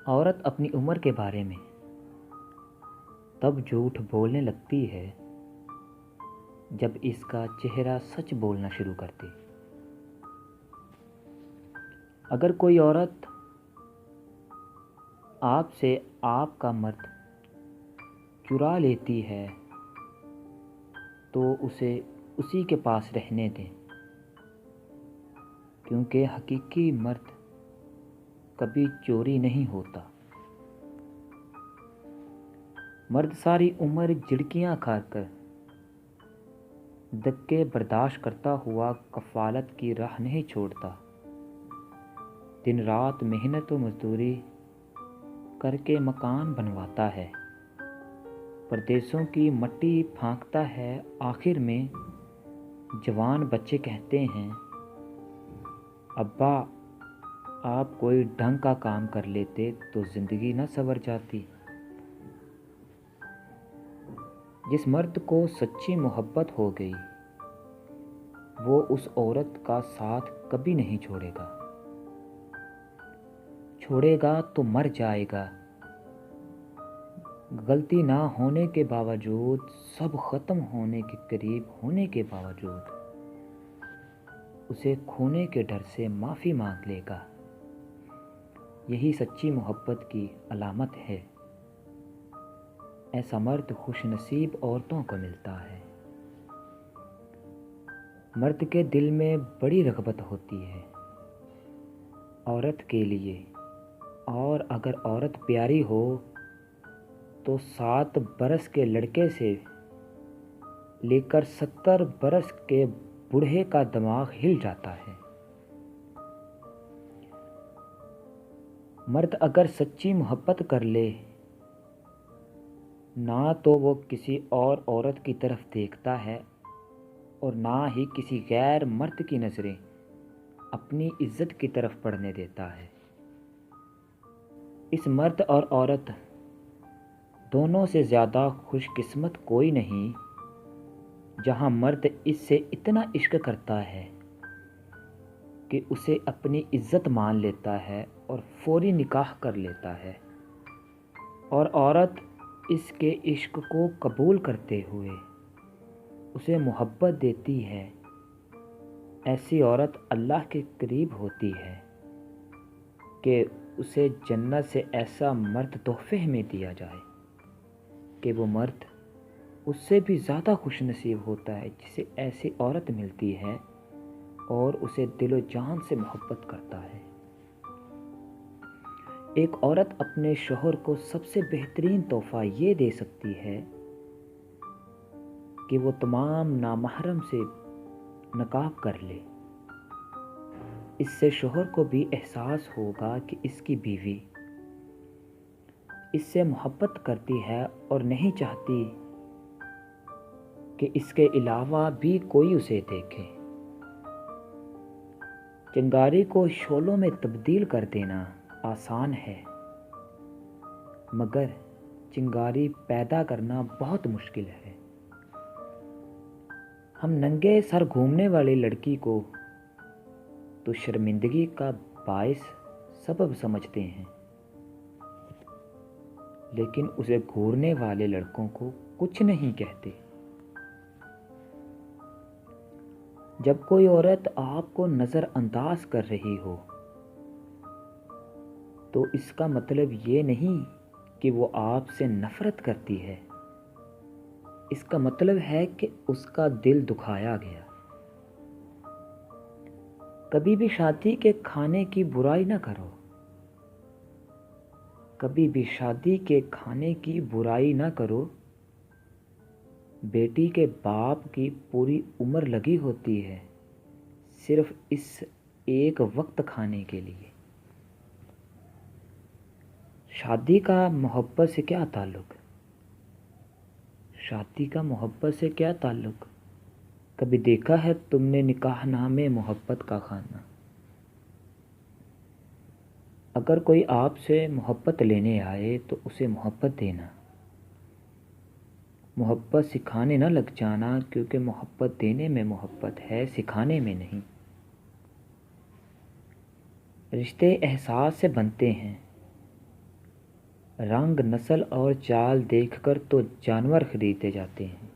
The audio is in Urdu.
عورت اپنی عمر کے بارے میں تب جھوٹ بولنے لگتی ہے جب اس کا چہرہ سچ بولنا شروع کرتی۔ اگر کوئی عورت آپ سے آپ کا مرد چرا لیتی ہے تو اسے اسی کے پاس رہنے دیں، کیونکہ حقیقی مرد کبھی چوری نہیں ہوتا۔ مرد ساری عمر جھڑکیاں کھا کر دھکے برداشت کرتا ہوا کفالت کی راہ نہیں چھوڑتا، دن رات محنت و مزدوری کر کے مکان بنواتا ہے، پردیسوں کی مٹی پھانکتا ہے۔ آخر میں جوان بچے کہتے ہیں، ابا آپ کوئی ڈھنگ کا کام کر لیتے تو زندگی نہ سنور جاتی۔ جس مرد کو سچی محبت ہو گئی وہ اس عورت کا ساتھ کبھی نہیں چھوڑے گا تو مر جائے گا۔ غلطی نہ ہونے کے باوجود، سب ختم ہونے کے قریب ہونے کے باوجود اسے کھونے کے ڈر سے معافی مانگ لے گا۔ یہی سچی محبت کی علامت ہے۔ ایسا مرد خوش نصیب عورتوں کو ملتا ہے۔ مرد کے دل میں بڑی رغبت ہوتی ہے عورت کے لیے، اور اگر عورت پیاری ہو تو 7 برس کے لڑکے سے لے کر 70 برس کے بوڑھے کا دماغ ہل جاتا ہے۔ مرد اگر سچی محبت کر لے نہ تو وہ کسی اور عورت کی طرف دیکھتا ہے اور نہ ہی کسی غیر مرد کی نظریں اپنی عزت کی طرف پڑنے دیتا ہے۔ اس مرد اور عورت دونوں سے زیادہ خوش قسمت کوئی نہیں جہاں مرد اس سے اتنا عشق کرتا ہے کہ اسے اپنی عزت مان لیتا ہے اور فوری نکاح کر لیتا ہے، اور عورت اس کے عشق کو قبول کرتے ہوئے اسے محبت دیتی ہے۔ ایسی عورت اللہ کے قریب ہوتی ہے کہ اسے جنت سے ایسا مرد تحفے میں دیا جائے کہ وہ مرد اس سے بھی زیادہ خوش نصیب ہوتا ہے جسے ایسی عورت ملتی ہے اور اسے دل و جان سے محبت کرتا ہے۔ ایک عورت اپنے شوہر کو سب سے بہترین تحفہ یہ دے سکتی ہے کہ وہ تمام نامحرم سے نکاح کر لے۔ اس سے شوہر کو بھی احساس ہوگا کہ اس کی بیوی اس سے محبت کرتی ہے اور نہیں چاہتی کہ اس کے علاوہ بھی کوئی اسے دیکھے۔ چنگاری کو شعلوں میں تبدیل کر دینا آسان ہے، مگر چنگاری پیدا کرنا بہت مشکل ہے۔ ہم ننگے سر گھومنے والی لڑکی کو تو شرمندگی کا باعث سبب سمجھتے ہیں، لیکن اسے گھورنے والے لڑکوں کو کچھ نہیں کہتے۔ جب کوئی عورت آپ کو نظر انداز کر رہی ہو تو اس کا مطلب یہ نہیں کہ وہ آپ سے نفرت کرتی ہے، اس کا مطلب ہے کہ اس کا دل دکھایا گیا۔ کبھی بھی شادی کے کھانے کی برائی نہ کرو، کبھی بھی شادی کے کھانے کی برائی نہ کرو۔ بیٹی کے باپ کی پوری عمر لگی ہوتی ہے صرف اس ایک وقت کھانے کے لیے۔ شادی کا محبت سے کیا تعلق؟ شادی کا محبت سے کیا تعلق؟ کبھی دیکھا ہے تم نے نکاح نامے محبت کا خانہ؟ اگر کوئی آپ سے محبت لینے آئے تو اسے محبت دینا، محبت سکھانے نہ لگ جانا، کیونکہ محبت دینے میں محبت ہے، سکھانے میں نہیں۔ رشتے احساس سے بنتے ہیں، رنگ، نسل اور چال دیکھ کر تو جانور خریدے جاتے ہیں،